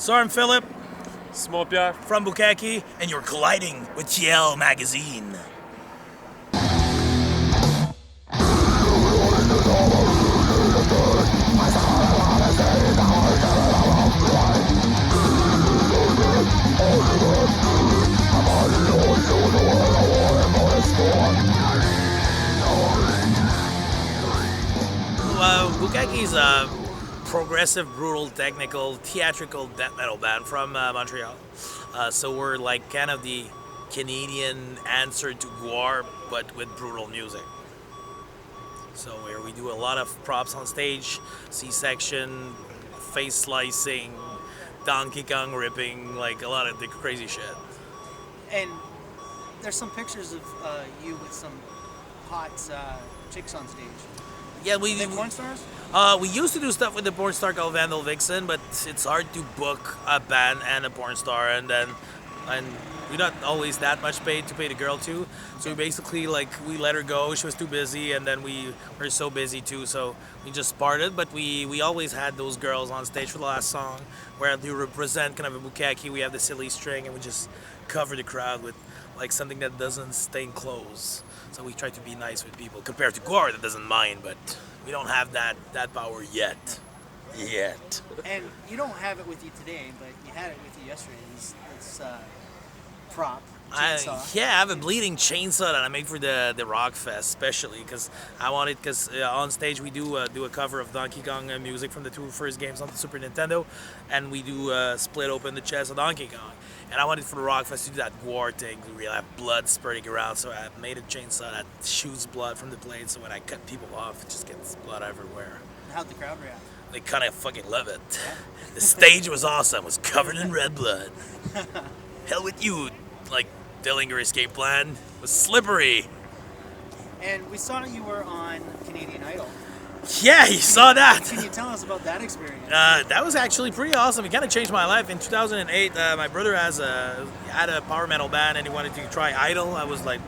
So I'm Philip Small Pierre. from Bookakee, and you're colliding with TL Magazine. Bookakee's a progressive, brutal, technical, theatrical death metal band from Montreal. So we're like kind of the Canadian answer to Guar, but with brutal music. So where we do a lot of props on stage, C-section, face slicing, Donkey Kong ripping, like a lot of the crazy shit. And there's some pictures of you with some hot chicks on stage. Yeah, Are they porn stars? We used to do stuff with the porn star called Vandal Vixen, but it's hard to book a band and a porn star, and we're not always that much paid to pay the girl too. So we basically we let her go. She was too busy, and then we were so busy too. So we just parted. But we always had those girls on stage for the last song, where they represent kind of a Bookakee. We have the silly string, and we just cover the crowd with like something that doesn't stain clothes. So we try to be nice with people compared to Gore that doesn't mind, but we don't have that power yet. And you don't have it with you today, but you had it with you yesterday. This prop, chainsaw. I have a bleeding chainsaw that I made for the Rockfest, especially because I wanted, because on stage we do a cover of Donkey Kong music from the two first games on the Super Nintendo, and we do split open the chest of Donkey Kong. And I wanted for the Rockfest to do that war thing, we have blood spurting around, so I made a chainsaw that shoots blood from the blade, so when I cut people off, it just gets blood everywhere. How'd the crowd react? They kind of fucking love it. Yeah. The stage was awesome, it was covered in red blood. Hell with you, like, Dillinger Escape Plan was slippery. And we saw that you were on Canadian Idol. Yeah, you saw that. Can you tell us about that experience? That was actually pretty awesome. It kind of changed my life. In 2008, my brother had a power metal band, and he wanted to try Idol. I was like,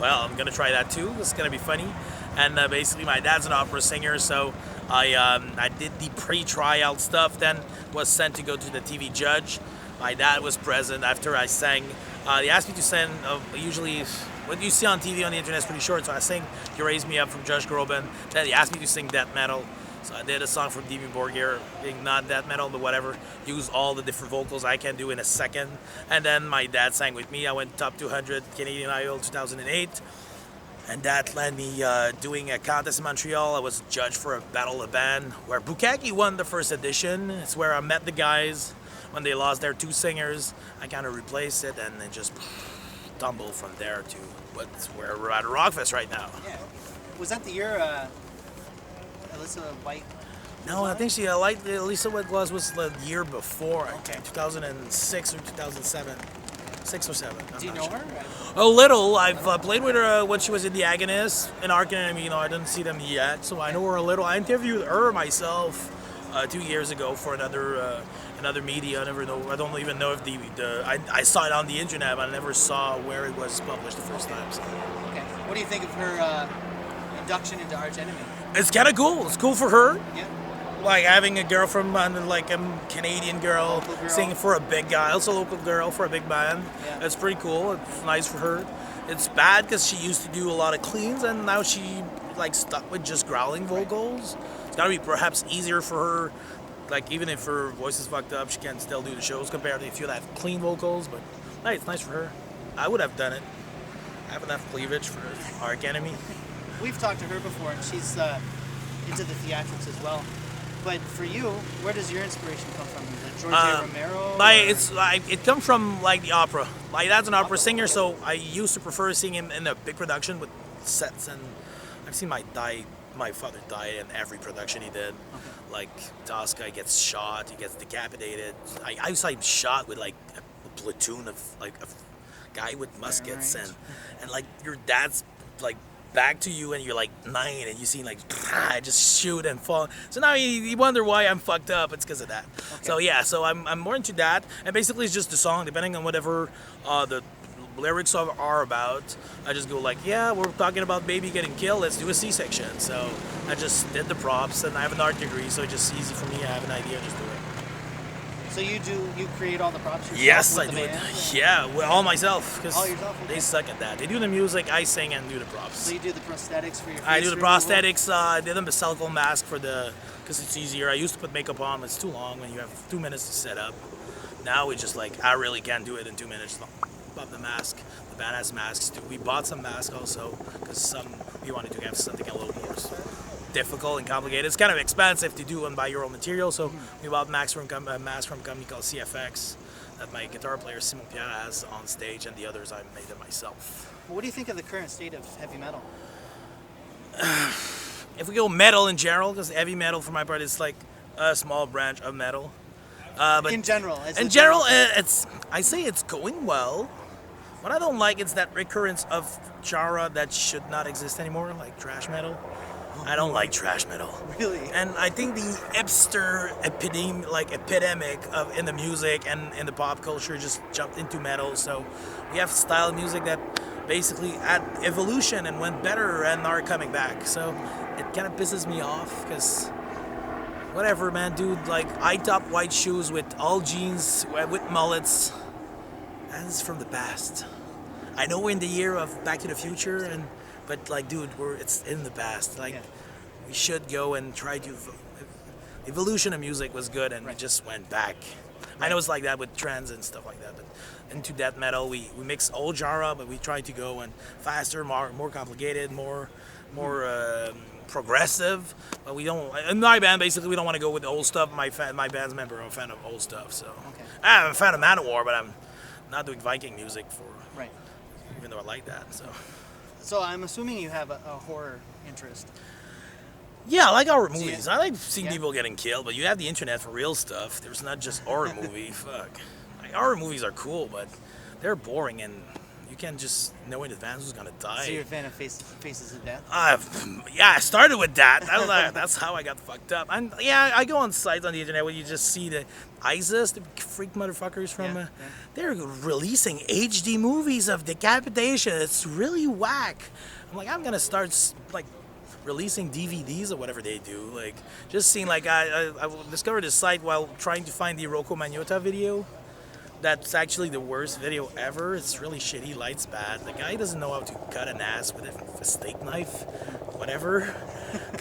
well, I'm gonna try that too. It's gonna be funny. And basically, my dad's an opera singer, so I did the pre-tryout stuff. Then was sent to go to the TV judge. My dad was present after I sang. They asked me to sing. Usually, what you see on TV on the internet is pretty short, so I sang "You Raise Me Up" from Josh Groban. Then they asked me to sing death metal, so I did a song from Dimmu Borgir, being not death metal, but whatever. Use all the different vocals I can do in a second. And then my dad sang with me. I went top 200 Canadian Idol 2008. And that led me doing a contest in Montreal. I was judged for a Battle of the Band, where Bookakee won the first edition. It's where I met the guys when they lost their two singers. I kind of replaced it, and then just tumbled from there to where we're at Rockfest right now. Yeah. Was that the year Alyssa White? No, I think Lisa White was the year before. Okay, 2006 or 2007. 6 or 7. Do you know her? A little. I've played with her when she was in The Agonist in Arkham. I didn't see them yet, so I know her a little. I interviewed her myself 2 years ago for another media. I don't even know if I saw it on the internet, but I never saw where it was published the first time. So. Okay. What do you think of her induction into Arch Enemy? It's kind of cool. It's cool for her. Yeah. Like having a girl from like a Canadian girl singing for a big guy, also a local girl for a big band. Yeah. It's pretty cool. It's nice for her. It's bad because she used to do a lot of cleans, and now she stuck with just growling vocals. It's gotta be perhaps easier for her. Like even if her voice is fucked up, she can still do the shows compared to if you have clean vocals. But hey, it's nice for her. I would have done it. I have enough cleavage for Arch Enemy. We've talked to her before, and she's into the theatrics as well. But for you, where does your inspiration come from? Is it George Romero? It comes from the opera. My dad's an opera singer, so I used to prefer seeing him in a big production with sets. And I've seen my father die in every production he did. Okay. Like Tosca gets shot, he gets decapitated. I saw him shot with a platoon of a guy with muskets, right. and your dad's back to you, and you're 9, and you see just shoot and fall. So now you wonder why I'm fucked up. It's because of that. Okay. So I'm more into that, and basically it's just the song, depending on whatever the lyrics are about. I just go we're talking about baby getting killed, let's do a C-section. So I just did the props, and I have an art degree, so it's just easy for me. I have an idea, just do it. So you create all the props yourself? Yes, I with do the it. band? Yeah, well, all myself. Cause All yourself? Okay. they suck at that. They do the music, I sing and do the props. So you do the prosthetics for your face I do the removal? prosthetics. I did a silicone mask because it's easier. I used to put makeup on, but it's too long when you have 2 minutes to set up. Now we just I really can't do it in 2 minutes. Pop the mask. The band has masks too. We bought some masks also because we wanted to have something a little more difficult and complicated. It's kind of expensive to do and buy your own material, so we bought masks from a company called CFX that my guitar player Simon Pierre has on stage, and the others I made them myself. What do you think of the current state of heavy metal? If we go metal in general, because heavy metal for my part is like a small branch of metal. But in general, I say it's going well. What I don't like is that recurrence of genre that should not exist anymore, like thrash metal. I don't like thrash metal. Really? And I think the hipster epidemic in the music and in the pop culture just jumped into metal. So we have style of music that basically had evolution and went better and are coming back. So it kind of pisses me off because whatever, man, dude, like high top white shoes with all jeans with mullets. That's from the past. I know we're in the year of Back to the Future, but like, dude, it's in the past. Like, we should go and try to. Evolution of music was good, and we just went back. I know it's like that with trends and stuff like that, but into death metal, we mix old genre, but we try to go and faster, more complicated, more progressive. But we don't. In my band, basically, we don't want to go with the old stuff. My band's member are a fan of old stuff, so I'm a fan of Manowar, but I'm not doing Viking music even though I like that. So I'm assuming you have a horror interest. Yeah, I like horror movies. I like seeing people getting killed, but you have the internet for real stuff. There's not just horror movie. Fuck. Like, horror movies are cool, but they're boring, and you can't just know in advance who's gonna die. So you're a fan of Faces of Death? I started with that. That's how I got fucked up. And yeah, I go on sites on the internet where you just see the ISIS, the freak motherfuckers from. They're releasing HD movies of decapitation. It's really whack. I'm like, I'm gonna start releasing DVDs or whatever they do. Like, just seeing I discovered this site while trying to find the Rocco Magnotta video. That's actually the worst video ever. It's really shitty, light's bad. The guy doesn't know how to cut an ass with a steak knife, whatever.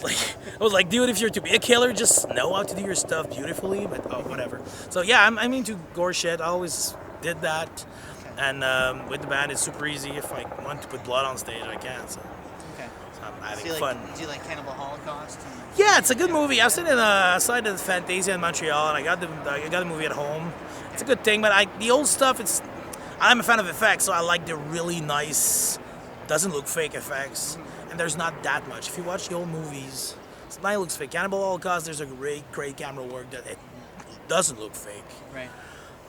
I was like, dude, if you're to be a killer, just know how to do your stuff beautifully, but whatever. So yeah, I'm into gore shit. I always did that. And with the band, it's super easy. If I want to put blood on stage, I can. So I'm having fun. Do you like Cannibal Holocaust? Yeah, it's a good movie. I've seen it outside of Fantasia in Montreal, and I got the movie at home. It's a good thing, but the old stuff, I'm a fan of effects, so I like the really nice, doesn't look fake effects, and there's not that much. If you watch the old movies, it looks fake. Cannibal Holocaust, there's a great camera work that it doesn't look fake. Right.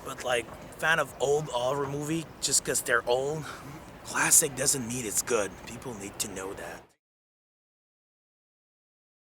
But fan of old horror movie, just because they're old, classic doesn't mean it's good. People need to know that.